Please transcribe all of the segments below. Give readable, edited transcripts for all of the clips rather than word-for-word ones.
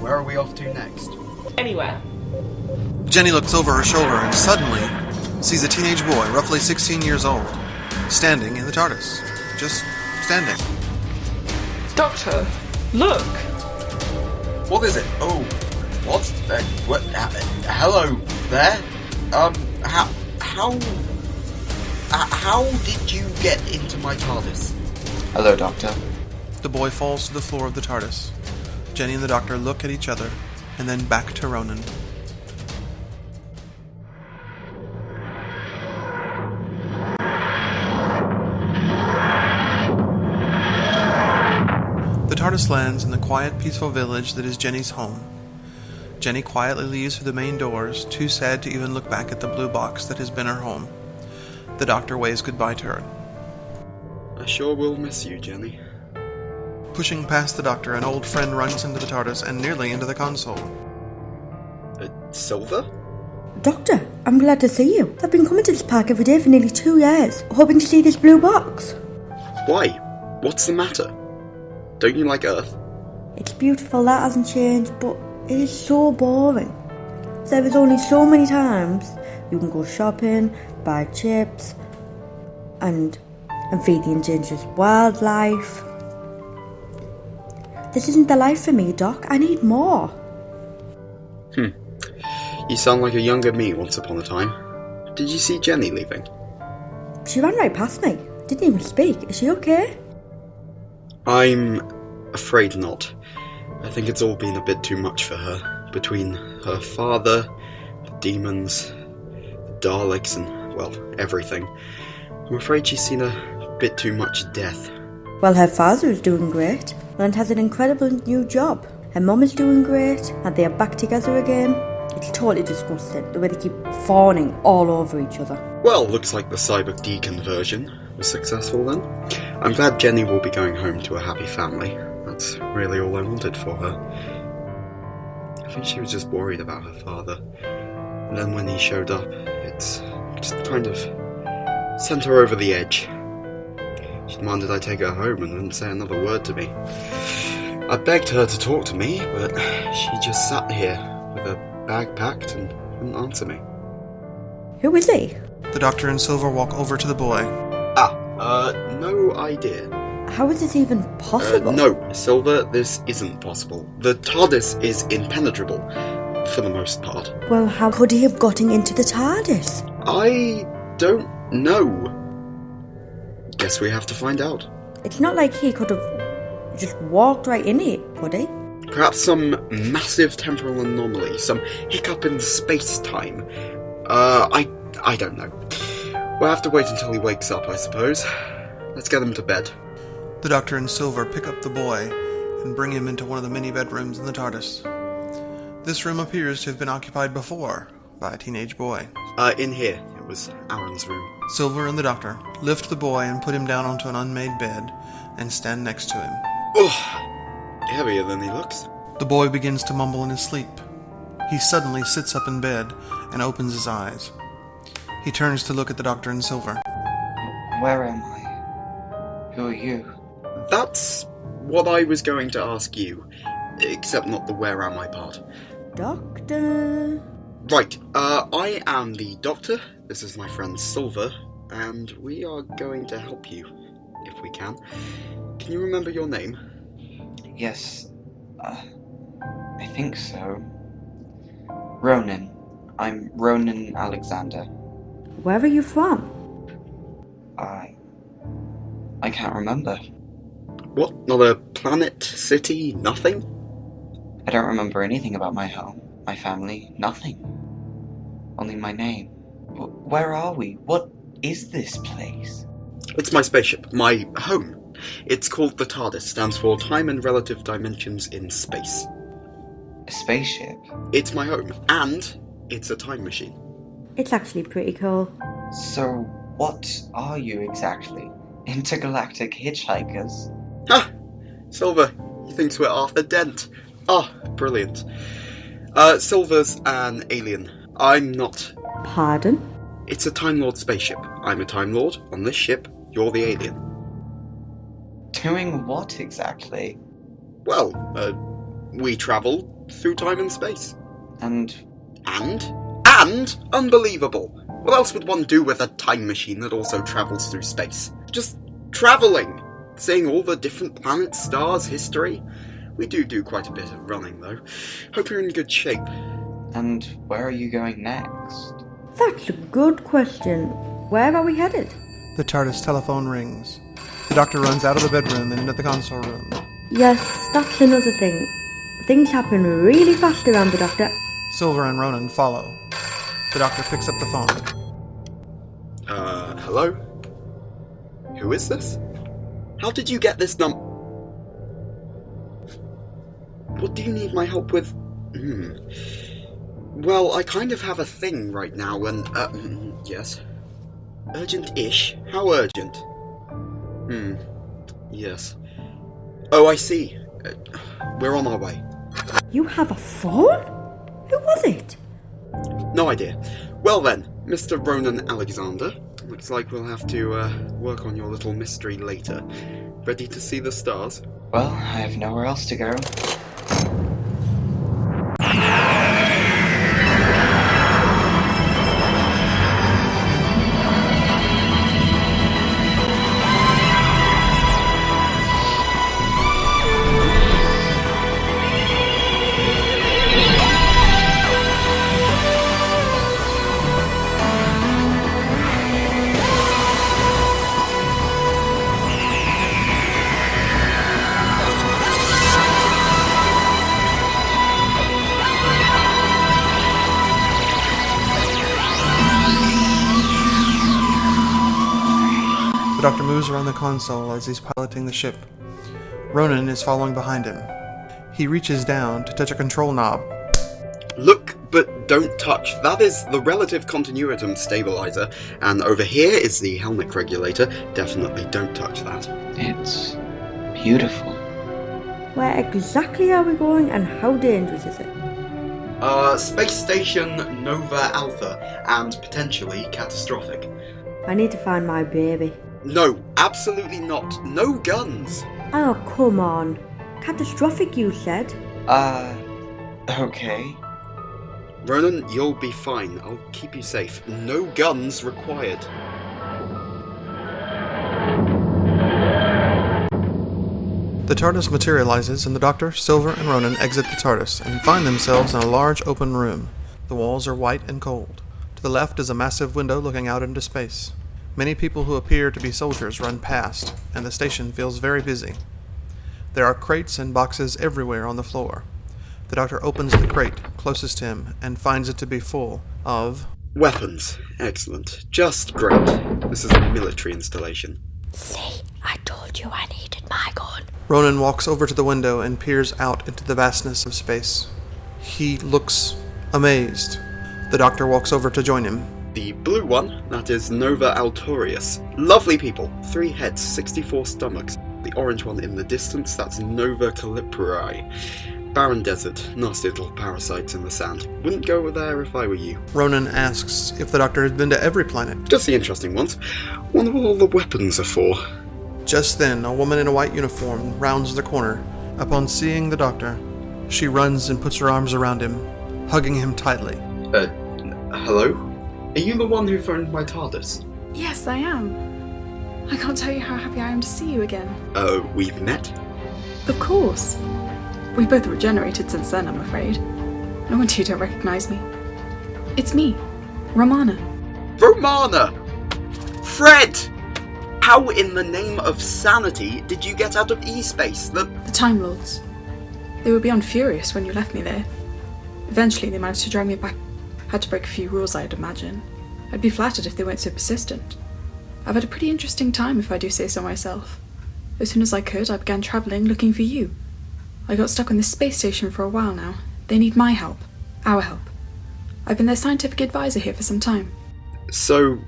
Where are we off to next? Anywhere. Jenny looks over her shoulder and suddenly sees a teenage boy, roughly 16 years old, standing in the TARDIS. Just standing. Doctor, look! What is it? Oh, what? What? Hello there? How did you get into my TARDIS? Hello, Doctor. The boy falls to the floor of the TARDIS. Jenny and the Doctor look at each other, and then back to Ronan. The TARDIS lands in the quiet, peaceful village that is Jenny's home. Jenny quietly leaves through the main doors, too sad to even look back at the blue box that has been her home. The Doctor waves goodbye to her. I sure will miss you, Jenny. Pushing past the Doctor, an old friend runs into the TARDIS and nearly into the console. Silver? Doctor, I'm glad to see you. I've been coming to this park every day for nearly 2 years, hoping to see this blue box. Why? What's the matter? Don't you like Earth? It's beautiful, that hasn't changed, but it is so boring. There is only so many times you can go shopping, buy chips, and feed the endangered wildlife. This isn't the life for me, Doc. I need more. You sound like a younger me once upon a time. Did you see Jenny leaving? She ran right past me. Didn't even speak. Is she okay? I'm afraid not. I think it's all been a bit too much for her. Between her father, the demons, the Daleks, and, well, everything. I'm afraid she's seen a bit too much death. Well, her father is doing great and has an incredible new job. Her mum is doing great and they are back together again. It's totally disgusting, the way they keep fawning all over each other. Well, looks like the cyber deconversion was successful then. I'm glad Jenny will be going home to a happy family. That's really all I wanted for her. I think she was just worried about her father. And then when he showed up, it's just kind of sent her over the edge. She demanded I take her home and wouldn't say another word to me. I begged her to talk to me, but she just sat here with her bag packed and wouldn't answer me. Who is he? The Doctor and Silver walk over to the boy. No idea. How is this even possible? No, Silver, this isn't possible. The TARDIS is impenetrable, for the most part. Well, how could he have gotten into the TARDIS? I don't know. Guess we have to find out. It's not like he could have just walked right in it, could he? Perhaps some massive temporal anomaly, some hiccup in space-time. I don't know. We'll have to wait until he wakes up, I suppose. Let's get him to bed. The Doctor and Silver pick up the boy and bring him into one of the many bedrooms in the TARDIS. This room appears to have been occupied before by a teenage boy. In here. It was Aaron's room. Silver and the Doctor lift the boy and put him down onto an unmade bed and stand next to him. Ugh! Heavier than he looks. The boy begins to mumble in his sleep. He suddenly sits up in bed and opens his eyes. He turns to look at the Doctor and Silver. Where am I? Who are you? That's what I was going to ask you. Except not the where am I part. Doctor... Right, I am the Doctor. This is my friend Silver. And we are going to help you, if we can. Can you remember your name? Yes, I think so. Ronan. I'm Ronan Alexander. Where are you from? I can't remember. What? Not a planet, city, nothing? I don't remember anything about my home, my family, nothing. Only my name. Where are we? What is this place? It's my spaceship, my home. It's called the TARDIS, stands for Time and Relative Dimensions in Space. A spaceship? It's my home, and it's a time machine. It's actually pretty cool. So, what are you exactly? Intergalactic hitchhikers? Ah! Silver, he thinks we're Arthur Dent. Ah, brilliant. Silver's an alien. I'm not. Pardon? It's a Time Lord spaceship. I'm a Time Lord. On this ship, you're the alien. Doing what exactly? Well, we travel through time and space. And And unbelievable! What else would one do with a time machine that also travels through space? Just travelling! Seeing all the different planets, stars, history. We do quite a bit of running, though. Hope you're in good shape. and where are you going next? That's a good question. Where are we headed? The TARDIS telephone rings. The Doctor runs out of the bedroom and into the console room. Yes, that's another thing. Things happen really fast around the Doctor. Silver and Ronan follow. The Doctor picks up the phone. Hello? Who is this? How did you get this What do you need my help with? Well, I kind of have a thing right now, and, yes. Urgent-ish? How urgent? Yes. Oh, I see. We're on our way. You have a phone? Who was it? No idea. Well then, Mr. Ronan Alexander, looks like we'll have to, work on your little mystery later. Ready to see the stars? Well, I have nowhere else to go. The Doctor moves around the console as he's piloting the ship. Ronan is following behind him. He reaches down to touch a control knob. Look, but don't touch. That is the relative continuitum stabilizer, and over here is the helmet regulator. Definitely don't touch that. It's beautiful. Where exactly are we going and how dangerous is it? Space Station Nova Alpha, and potentially catastrophic. I need to find my baby. No, absolutely not. No guns. Oh, come on. Catastrophic, you said. Okay. Ronan, you'll be fine. I'll keep you safe. No guns required. The TARDIS materializes, and the Doctor, Silver, and Ronan exit the TARDIS and find themselves in a large open room. The walls are white and cold. To the left is a massive window looking out into space. Many people who appear to be soldiers run past, and the station feels very busy. There are crates and boxes everywhere on the floor. The Doctor opens the crate closest to him and finds it to be full of Weapons. Excellent. Just great. This is a military installation. See, I told you I needed my gun. Ronan walks over to the window and peers out into the vastness of space. He looks amazed. The Doctor walks over to join him. The blue one, that is Nova Alturius. Lovely people. 3 heads, 64 stomachs. The orange one in the distance, that's Nova Calipari. Barren desert, nasty little parasites in the sand. Wouldn't go over there if I were you. Ronan asks if the Doctor has been to every planet. Just the interesting ones. Wonder what all the weapons are for. Just then, a woman in a white uniform rounds the corner. Upon seeing the Doctor, she runs and puts her arms around him, hugging him tightly. Hello? Are you the one who phoned my TARDIS? Yes, I am. I can't tell you how happy I am to see you again. We've met? Of course. We've both regenerated since then, I'm afraid. No wonder you don't recognise me. It's me, Romana. Romana! Fred! How in the name of sanity did you get out of E-space? The Time Lords. They were beyond furious when you left me there. Eventually they managed to drag me back. Had to break a few rules, I'd imagine. I'd be flattered if they weren't so persistent. I've had a pretty interesting time, if I do say so myself. As soon as I could, I began travelling looking for you. I got stuck on this space station for a while now. They need my help. Our help. I've been their scientific advisor here for some time. So,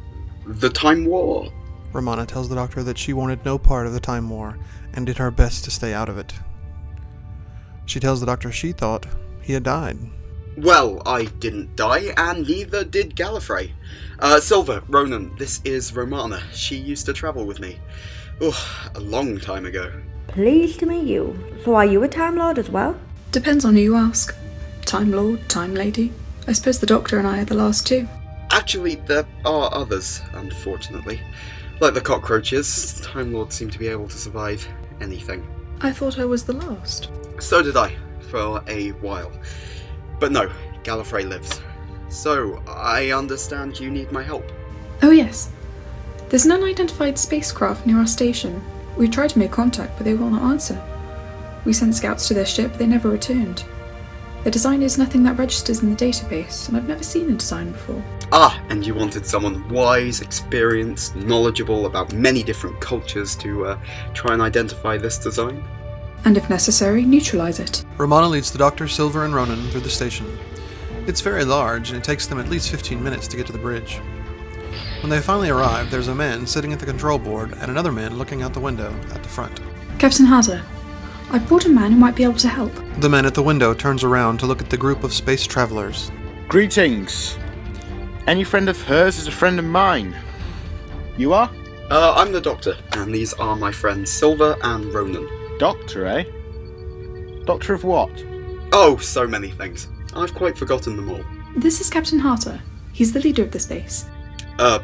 the Time War? Romana tells the Doctor that she wanted no part of the Time War and did her best to stay out of it. She tells the Doctor she thought he had died. Well, I didn't die, and neither did Gallifrey. Silver, Ronan, this is Romana. She used to travel with me. A long time ago. Pleased to meet you. So are you a Time Lord as well? Depends on who you ask. Time Lord, Time Lady. I suppose the Doctor and I are the last two. Actually, there are others, unfortunately. Like the cockroaches, Time Lords seem to be able to survive anything. I thought I was the last. So did I, for a while. But no, Gallifrey lives. So, I understand you need my help. Oh yes. There's an unidentified spacecraft near our station. We tried to make contact, but they will not answer. We sent scouts to their ship, but they never returned. Their design is nothing that registers in the database, and I've never seen the design before. Ah, and you wanted someone wise, experienced, knowledgeable about many different cultures to try and identify this design? And if necessary, neutralize it. Romana leads the Doctor, Silver, and Ronan through the station. It's very large, and it takes them at least 15 minutes to get to the bridge. When they finally arrive, there's a man sitting at the control board and another man looking out the window at the front. Captain Harder, I brought a man who might be able to help. The man at the window turns around to look at the group of space travelers. Greetings. Any friend of hers is a friend of mine. You are? I'm the Doctor, and these are my friends Silver and Ronan. Doctor, eh? Doctor of what? Oh, so many things. I've quite forgotten them all. This is Captain Harder. He's the leader of this base.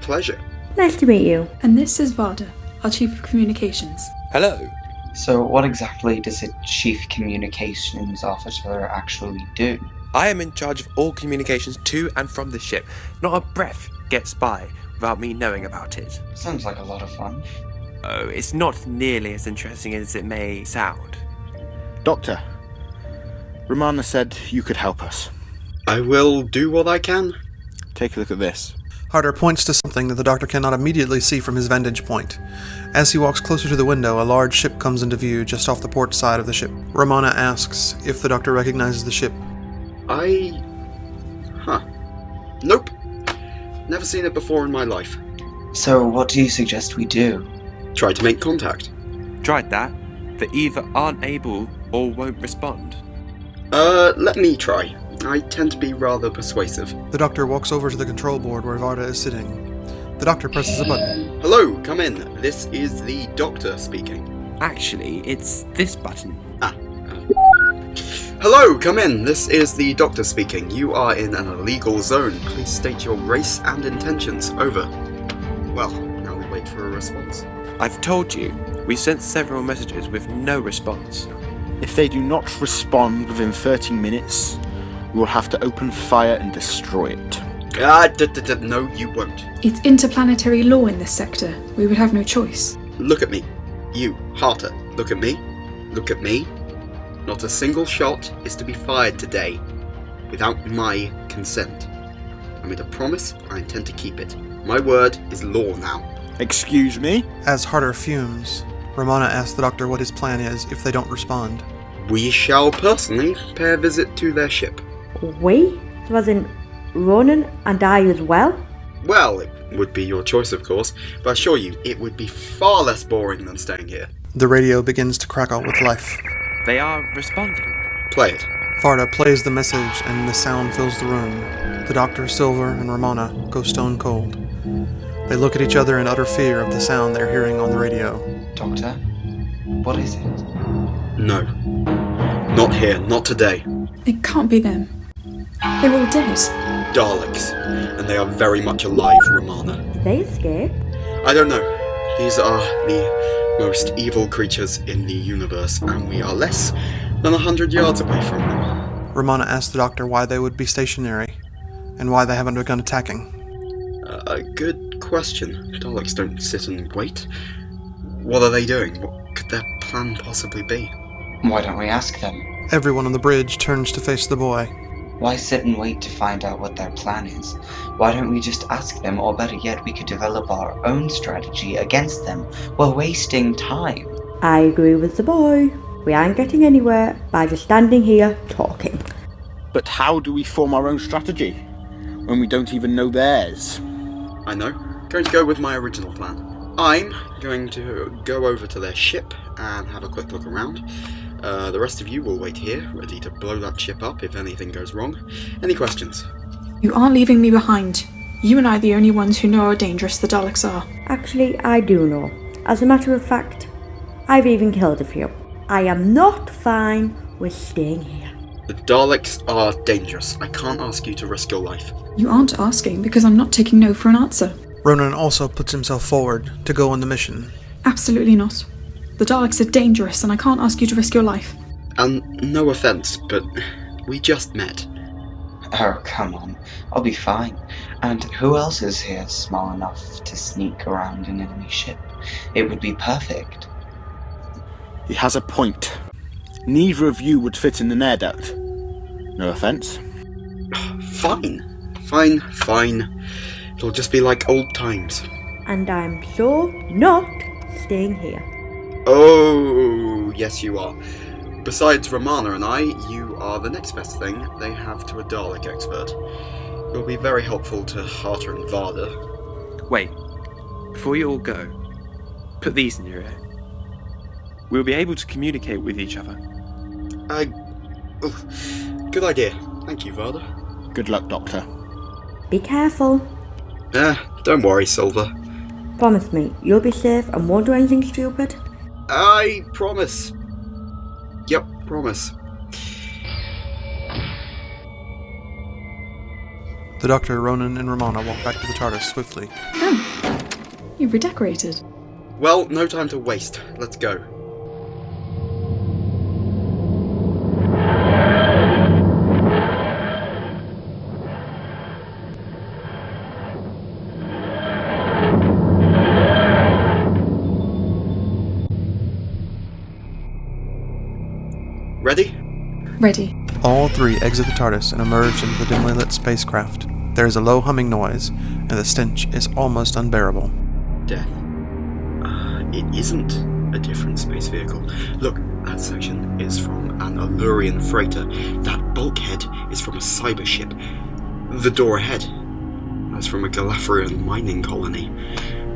Pleasure. Nice to meet you. And this is Varda, our Chief of Communications. Hello. So what exactly does a Chief Communications Officer actually do? I am in charge of all communications to and from the ship. Not a breath gets by without me knowing about it. Sounds like a lot of fun. Oh, it's not nearly as interesting as it may sound. Doctor, Romana said you could help us. I will do what I can. Take a look at this. Harder points to something that the Doctor cannot immediately see from his vantage point. As he walks closer to the window, a large ship comes into view just off the port side of the ship. Romana asks if the Doctor recognizes the ship. Nope. Never seen it before in my life. So what do you suggest we do? Try to make contact. Tried that. They either aren't able or won't respond. Let me try. I tend to be rather persuasive. The Doctor walks over to the control board where Varda is sitting. The Doctor presses a button. Hello, come in. This is the Doctor speaking. Actually, it's this button. Hello, come in. This is the Doctor speaking. You are in an illegal zone. Please state your race and intentions. Over. Well, now we wait for a response. I've told you, we sent several messages with no response. If they do not respond within 13 minutes, we will have to open fire and destroy it. No, you won't. It's interplanetary law in this sector. We would have no choice. Look at me. You, Harter, look at me. Look at me. Not a single shot is to be fired today without my consent. I made a promise, I intend to keep it. My word is law now. Excuse me? As Harder fumes, Romana asks the Doctor what his plan is if they don't respond. We shall personally pay a visit to their ship. We? So as in Ronan and I as well? Well, it would be your choice, of course, but I assure you, it would be far less boring than staying here. The radio begins to crackle with life. They are responding. Play it. Varda plays the message and the sound fills the room. The Doctor, Silver, and Romana go stone cold. They look at each other in utter fear of the sound they're hearing on the radio. Doctor, what is it? No. Not here, not today. It can't be them. They're all dead. Daleks. And they are very much alive, Romana. Did they escape? I don't know. These are the most evil creatures in the universe, and we are less than 100 yards away from them. Romana asks the Doctor why they would be stationary, and why they haven't begun attacking. A good question. Daleks don't sit and wait. What are they doing? What could their plan possibly be? Why don't we ask them? Everyone on the bridge turns to face the boy. Why sit and wait to find out what their plan is? Why don't we just ask them, or better yet, we could develop our own strategy against them while wasting time? I agree with the boy. We aren't getting anywhere by just standing here talking. But how do we form our own strategy when we don't even know theirs? I know. Going to go with my original plan. I'm going to go over to their ship and have a quick look around. The rest of you will wait here, ready to blow that ship up if anything goes wrong. Any questions? You aren't leaving me behind. You and I are the only ones who know how dangerous the Daleks are. Actually, I do know. As a matter of fact, I've even killed a few. I am not fine with staying here. The Daleks are dangerous. I can't ask you to risk your life. You aren't asking because I'm not taking no for an answer. Ronan also puts himself forward to go on the mission. Absolutely not. The Daleks are dangerous and I can't ask you to risk your life. And no offence, but we just met. Oh, come on. I'll be fine. And who else is here small enough to sneak around an enemy ship? It would be perfect. He has a point. Neither of you would fit in an air duct. No offence. Fine. Fine. It'll just be like old times. And I'm so not staying here. Oh, yes you are. Besides Romana and I, you are the next best thing they have to a Dalek expert. You'll be very helpful to Harter and Varda. Wait, before you all go, put these in your ear. We'll be able to communicate with each other. Good idea. Thank you, Varda. Good luck, Doctor. Be careful. Don't worry, Silver. Promise me, you'll be safe and won't do anything stupid. I promise. Yep, promise. The Doctor, Ronan, and Romana walk back to the TARDIS swiftly. Oh, you've redecorated. Well, no time to waste. Let's go. Ready? Ready. All three exit the TARDIS and emerge into the dimly lit spacecraft. There is a low humming noise, and the stench is almost unbearable. Death. It isn't a different space vehicle. Look, that section is from an Allurian freighter. That bulkhead is from a cyber ship. The door ahead is from a Galafrian mining colony.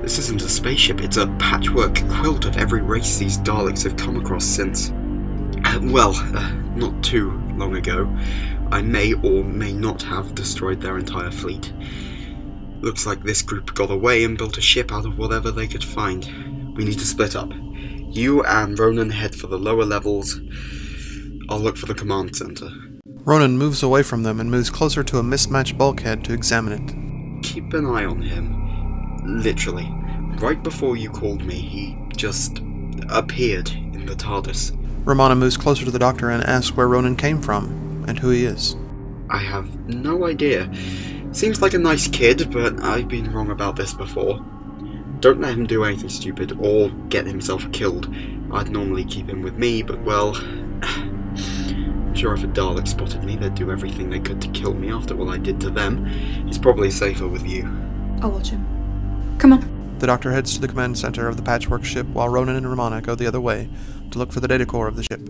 This isn't a spaceship, it's a patchwork quilt of every race these Daleks have come across since. Not too long ago. I may or may not have destroyed their entire fleet. Looks like this group got away and built a ship out of whatever they could find. We need to split up. You and Ronan head for the lower levels. I'll look for the command center. Ronan moves away from them and moves closer to a mismatched bulkhead to examine it. Keep an eye on him. Literally. Right before you called me, he just appeared in the TARDIS. Romana moves closer to the Doctor and asks where Ronan came from, and who he is. I have no idea. Seems like a nice kid, but I've been wrong about this before. Don't let him do anything stupid or get himself killed. I'd normally keep him with me, but well... I'm sure if a Dalek spotted me, they'd do everything they could to kill me after what I did to them. He's probably safer with you. I'll watch him. Come on. The Doctor heads to the command center of the patchwork ship while Ronan and Romana go the other way to look for the data core of the ship.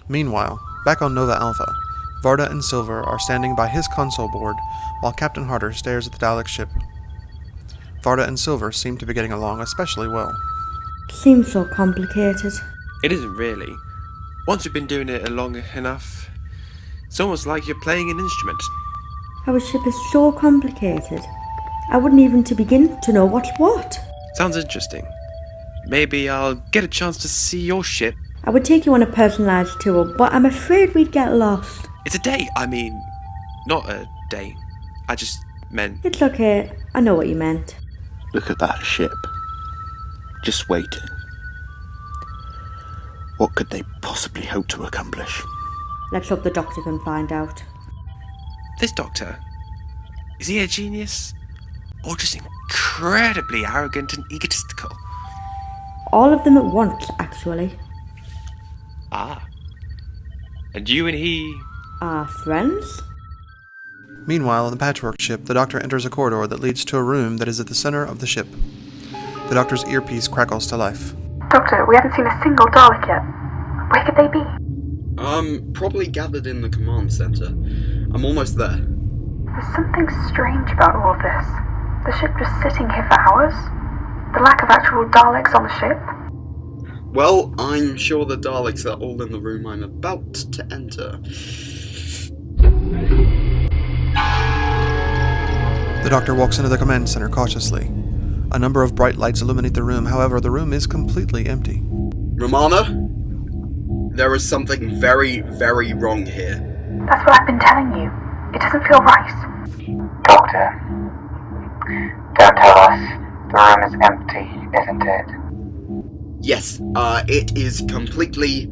Meanwhile, back on Nova Alpha, Varda and Silver are standing by his console board while Captain Harter stares at the Dalek ship. Varda and Silver seem to be getting along especially well. Seems so complicated. It isn't really. Once you've been doing it long enough, it's almost like you're playing an instrument. Our ship is so complicated. I wouldn't even to begin to know what's what. Sounds interesting. Maybe I'll get a chance to see your ship. I would take you on a personalised tour, but I'm afraid we'd get lost. It's a date, not a date. I just meant... It's okay, I know what you meant. Look at that ship. Just waiting. What could they possibly hope to accomplish? Let's hope the Doctor can find out. This Doctor, is he a genius? Or just incredibly arrogant and egotistical? All of them at once, actually. Ah. And you and he... Are friends? Meanwhile, on the patchwork ship, the Doctor enters a corridor that leads to a room that is at the center of the ship. The Doctor's earpiece crackles to life. Doctor, we haven't seen a single Dalek yet. Where could they be? Probably gathered in the command center. I'm almost there. There's something strange about all of this. The ship just sitting here for hours. The lack of actual Daleks on the ship. Well, I'm sure the Daleks are all in the room I'm about to enter. The Doctor walks into the command center cautiously. A number of bright lights illuminate the room, however, the room is completely empty. Romana? There is something very, very wrong here. That's what I've been telling you. It doesn't feel right. Doctor, don't tell us. The room is empty, isn't it? Yes, it is completely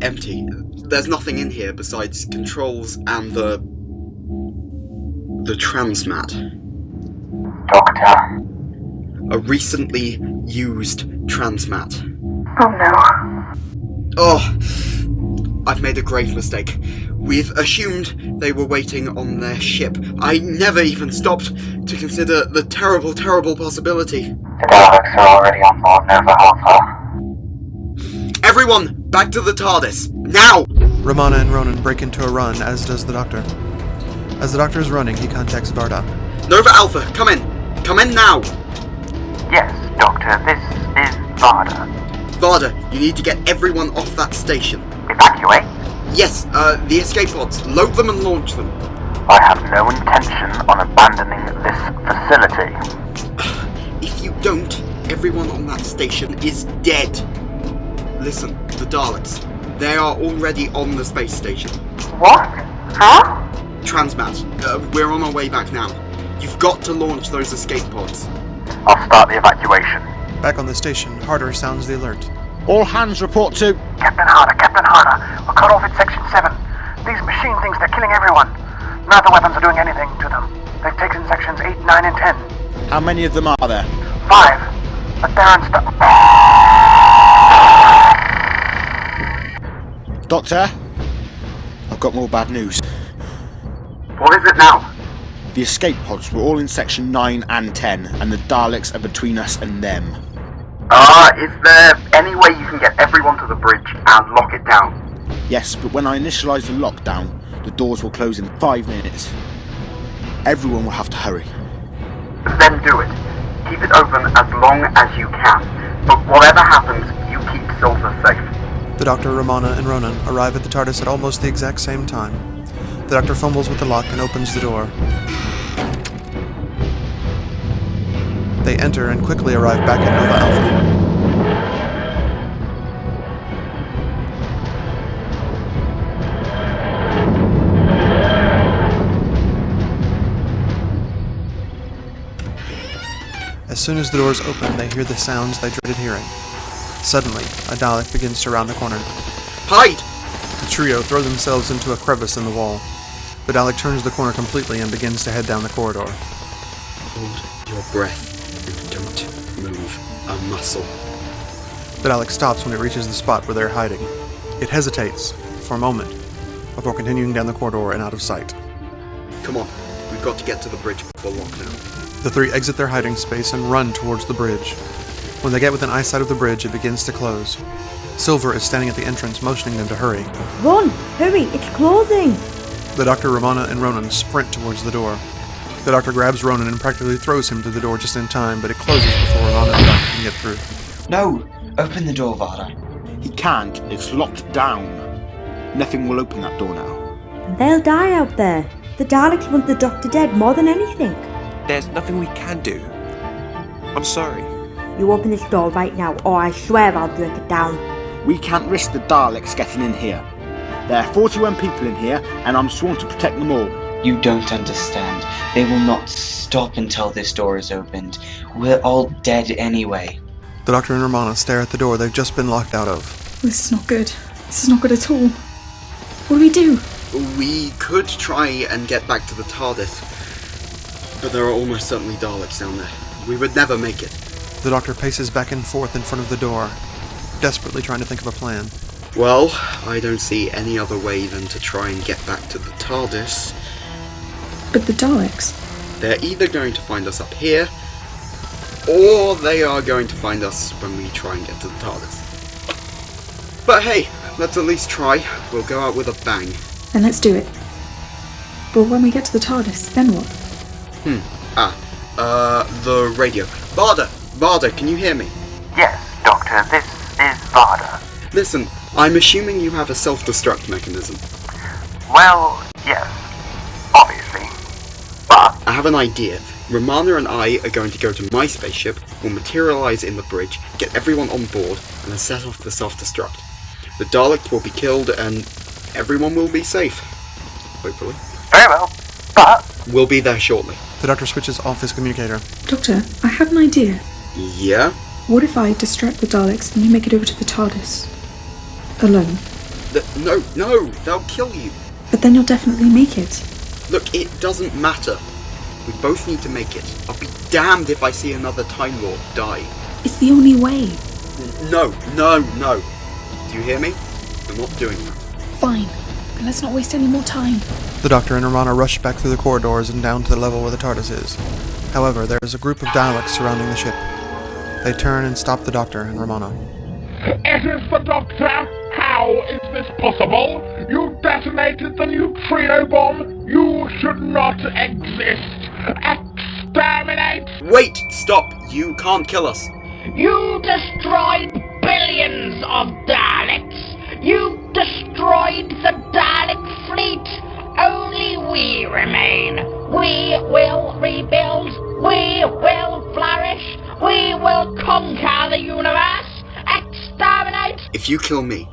empty. There's nothing in here besides controls and the transmat. Doctor. A recently used transmat. Oh no. Oh, I've made a grave mistake. We've assumed they were waiting on their ship. I never even stopped to consider the terrible, terrible possibility. The Daleks are already on board Nova Alpha. Everyone, back to the TARDIS, now! Romana and Ronan break into a run, as does the Doctor. As the Doctor is running, he contacts Varda. Nova Alpha, come in! Come in now! Yes, Doctor, this is Varda. Varda, you need to get everyone off that station. Evacuate? Yes, the escape pods. Load them and launch them. I have no intention on abandoning this facility. If you don't, everyone on that station is dead. Listen, the Daleks. They are already on the space station. What? Huh? Transmat, we're on our way back now. You've got to launch those escape pods. I'll start the evacuation. Back on the station, Harder sounds the alert. All hands report to... Captain Harder, we're cut off at Section 7. These machine things, they're killing everyone. None of the weapons are doing anything to them. They've taken Sections 8, 9, and 10. How many of them are there? 5. But they're unstuck. Doctor? I've got more bad news. What is it now? The escape pods were all in Section 9 and 10, and the Daleks are between us and them. Is there any way you can get everyone to the bridge and lock it down? Yes, but when I initialise the lockdown, the doors will close in 5 minutes. Everyone will have to hurry. Then do it. Keep it open as long as you can. But whatever happens, you keep Silver safe. The Doctor, Romana, and Ronan arrive at the TARDIS at almost the exact same time. The Doctor fumbles with the lock and opens the door. They enter and quickly arrive back at Nova Alpha. As soon as the doors open, they hear the sounds they dreaded hearing. Suddenly, a Dalek begins to round the corner. Hide! The trio throw themselves into a crevice in the wall. The Dalek turns the corner completely and begins to head down the corridor. Hold your breath and don't move a muscle. The Dalek stops when it reaches the spot where they're hiding. It hesitates for a moment before continuing down the corridor and out of sight. Come on, we've got to get to the bridge before lockdown. The three exit their hiding space and run towards the bridge. When they get within eyesight of the bridge, it begins to close. Silver is standing at the entrance, motioning them to hurry. Run! Hurry! It's closing! The Doctor, Romana, and Ronan sprint towards the door. The Doctor grabs Ronan and practically throws him to the door just in time, but it closes before Romana and the Doctor can get through. No! Open the door, Varda. He can't. It's locked down. Nothing will open that door now. And they'll die out there. The Daleks want the Doctor dead more than anything. There's nothing we can do. I'm sorry. You open this door right now, or I swear I'll break it down. We can't risk the Daleks getting in here. There are 41 people in here, and I'm sworn to protect them all. You don't understand. They will not stop until this door is opened. We're all dead anyway. The Doctor and Romana stare at the door they've just been locked out of. This is not good. This is not good at all. What do we do? We could try and get back to the TARDIS, but there are almost certainly Daleks down there. We would never make it. The Doctor paces back and forth in front of the door, desperately trying to think of a plan. Well, I don't see any other way than to try and get back to the TARDIS. But the Daleks? They're either going to find us up here, or they are going to find us when we try and get to the TARDIS. But hey, let's at least try. We'll go out with a bang. Then let's do it. But when we get to the TARDIS, then what? The radio. Varda, can you hear me? Yes, Doctor, this is Varda. Listen, I'm assuming you have a self-destruct mechanism. Well, yes, obviously. But I have an idea. Romana and I are going to go to my spaceship, we'll materialize in the bridge, get everyone on board, and then set off the self-destruct. The Daleks will be killed and everyone will be safe. Hopefully. Very well, but... We'll be there shortly. The doctor switches off his communicator. Doctor, I have an idea. Yeah? What if I distract the Daleks and you make it over to the TARDIS? Alone. No, they'll kill you. But then you'll definitely make it. Look, it doesn't matter. We both need to make it. I'll be damned if I see another Time Lord die. It's the only way. No. Do you hear me? I'm not doing that. Fine. Then let's not waste any more time. The doctor and Romana rush back through the corridors and down to the level where the TARDIS is. However, there is a group of Daleks surrounding the ship. They turn and stop the doctor and Romana. It is the Doctor! How is this possible? You detonated the neutrino bomb! You should not exist! Exterminate! Wait! Stop! You can't kill us! You destroyed billions of Daleks! You destroyed the Dalek fleet! Only we remain! We will rebuild! We will flourish! We will conquer the universe! Exterminate! If you kill me,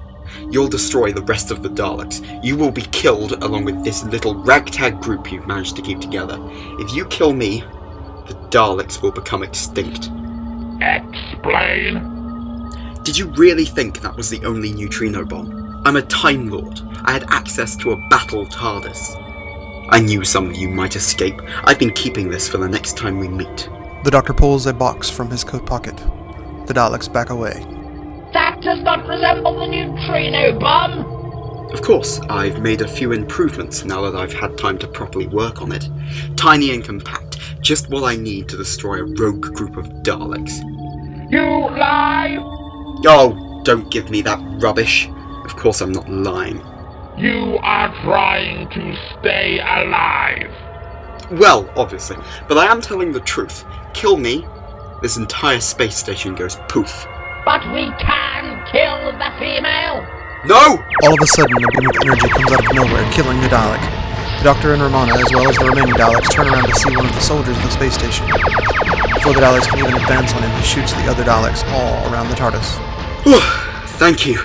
you'll destroy the rest of the Daleks. You will be killed along with this little ragtag group you've managed to keep together. If you kill me, the Daleks will become extinct. Explain. Did you really think that was the only neutrino bomb? I'm a Time Lord. I had access to a battle TARDIS. I knew some of you might escape. I've been keeping this for the next time we meet. The doctor pulls a box from his coat pocket. The Daleks back away. That does not resemble the neutrino bomb! Of course, I've made a few improvements now that I've had time to properly work on it. Tiny and compact, just what I need to destroy a rogue group of Daleks. You lie! Oh, don't give me that rubbish. Of course I'm not lying. You are trying to stay alive! Well, obviously, but I am telling the truth. Kill me, this entire space station goes poof. But we can kill the female! No! All of a sudden, a beam of energy comes out of nowhere, killing the Dalek. The doctor and Romana, as well as the remaining Daleks, turn around to see one of the soldiers of the space station. Before the Daleks can even advance on him, he shoots the other Daleks all around the TARDIS. Thank you.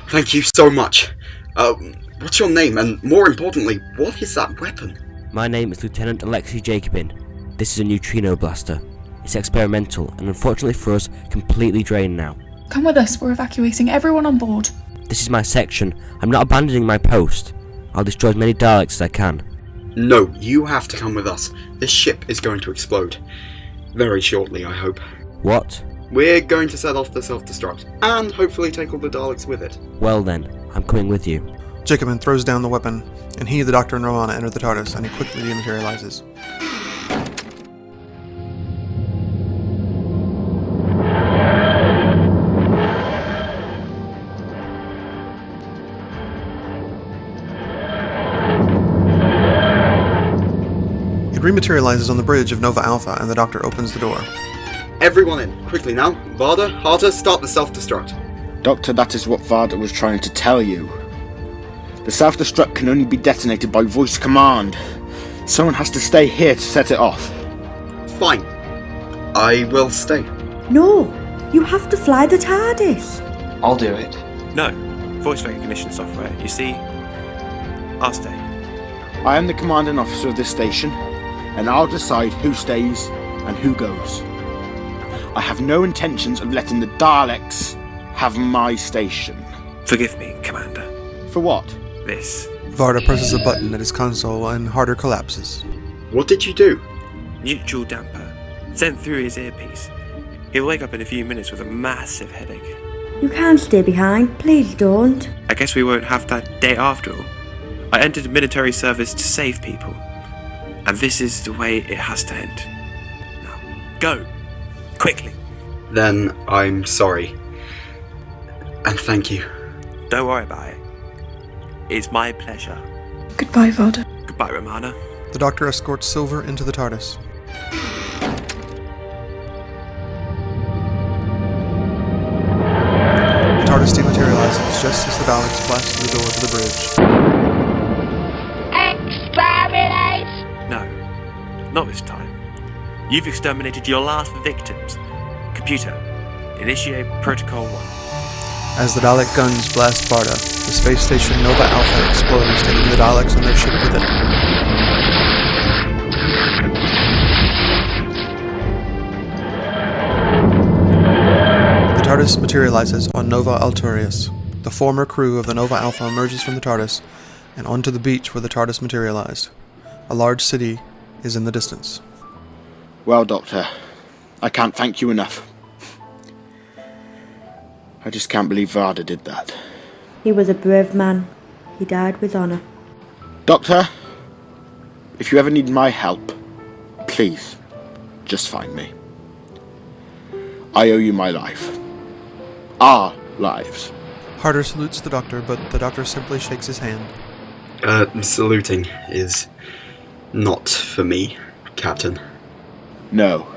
Thank you so much. What's your name? And more importantly, what is that weapon? My name is Lieutenant Alexei Jacobin. This is a neutrino blaster. It's experimental, and unfortunately for us, completely drained now. Come with us, we're evacuating everyone on board. This is my section. I'm not abandoning my post. I'll destroy as many Daleks as I can. No, you have to come with us. This ship is going to explode. Very shortly, I hope. What? We're going to set off the self-destruct, and hopefully take all the Daleks with it. Well then, I'm coming with you. Jacobin throws down the weapon, and he, the doctor, and Romana enter the TARDIS, and he quickly dematerializes. Rematerializes on the bridge of Nova Alpha, and the doctor opens the door. Everyone in, quickly now. Varda, Harta, start the self-destruct. Doctor, that is what Varda was trying to tell you. The self-destruct can only be detonated by voice command. Someone has to stay here to set it off. Fine. I will stay. No, you have to fly the TARDIS. I'll do it. No, voice recognition software. You see, I'll stay. I am the commanding officer of this station, and I'll decide who stays and who goes. I have no intentions of letting the Daleks have my station. Forgive me, Commander. For what? This. Varda presses a button at his console and Harder collapses. What did you do? Neutral damper. Sent through his earpiece. He'll wake up in a few minutes with a massive headache. You can't stay behind, please don't. I guess we won't have that day after all. I entered military service to save people. And this is the way it has to end. Now, go! Quickly! Then I'm sorry. And thank you. Don't worry about it. It's my pleasure. Goodbye, Varda. Goodbye, Romana. The doctor escorts Silver into the TARDIS. The TARDIS dematerializes just as the Daleks blast through the door to the bridge. Exterminate! No, not this time. You've exterminated your last victims. Computer, initiate Protocol 1. As the Dalek guns blast Sparta, the space station Nova Alpha explodes, taking the Daleks and their ship with it. The TARDIS materializes on Nova Alturius. The former crew of the Nova Alpha emerges from the TARDIS and onto the beach where the TARDIS materialized. A large city is in the distance. Well, Doctor, I can't thank you enough. I just can't believe Varda did that. He was a brave man. He died with honour. Doctor, if you ever need my help, please, just find me. I owe you my life. Our lives. Harder salutes the Doctor, but the Doctor simply shakes his hand. Saluting is not for me, Captain. No.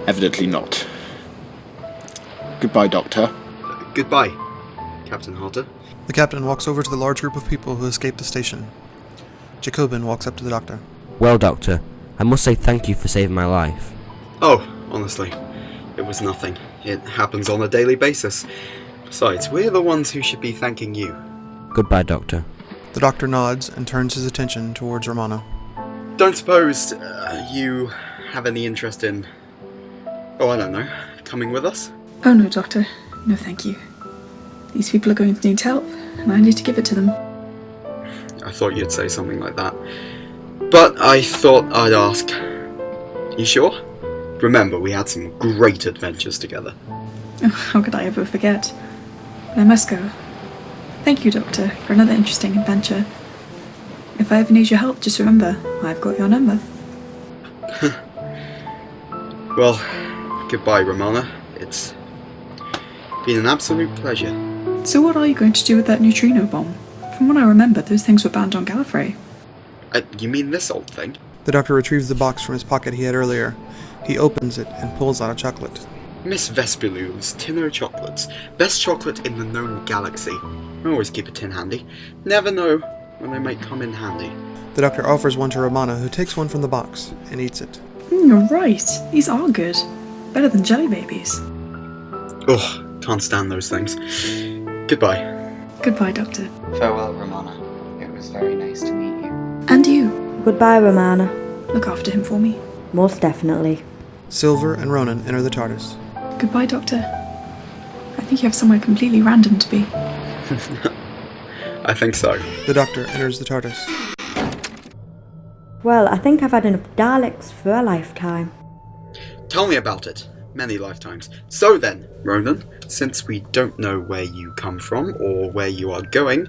Evidently not. Goodbye, Doctor. Goodbye, Captain Harder. The Captain walks over to the large group of people who escaped the station. Jacobin walks up to the Doctor. Well, Doctor, I must say thank you for saving my life. Oh, honestly, it was nothing. It happens on a daily basis. Besides, we're the ones who should be thanking you. Goodbye, Doctor. The Doctor nods and turns his attention towards Romana. Don't suppose you have any interest in... oh, I don't know, coming with us? Oh no, Doctor. No thank you. These people are going to need help, and I need to give it to them. I thought you'd say something like that. But I thought I'd ask. You sure? Remember, we had some great adventures together. Oh, how could I ever forget? But I must go. Thank you, Doctor, for another interesting adventure. If I ever need your help, just remember, I've got your number. Well, goodbye, Romana. It's been an absolute pleasure. So what are you going to do with that neutrino bomb? From what I remember, those things were banned on Gallifrey. You mean this old thing? The Doctor retrieves the box from his pocket he had earlier. He opens it and pulls out a chocolate. Miss Vespilu's Tinner chocolates. Best chocolate in the known galaxy. I always keep a tin handy. Never know when they might come in handy. The Doctor offers one to Romana, who takes one from the box and eats it. You're right. These are good. Better than jelly babies. Ugh, can't stand those things. Goodbye. Goodbye, Doctor. Farewell, Romana. It was very nice to meet you. And you. Goodbye, Romana. Look after him for me. Most definitely. Silver and Ronan enter the TARDIS. Goodbye, Doctor. I think you have somewhere completely random to be. I think so. The Doctor enters the TARDIS. Well, I think I've had enough Daleks for a lifetime. Tell me about it. Many lifetimes. So then, Ronan, since we don't know where you come from or where you are going,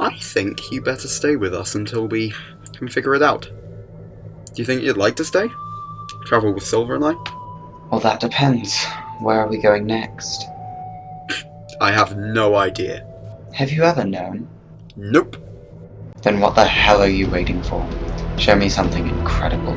I think you better stay with us until we can figure it out. Do you think you'd like to stay? Travel with Silver and I? Well, that depends. Where are we going next? I have no idea. Have you ever known? Nope. Then what the hell are you waiting for? Show me something incredible.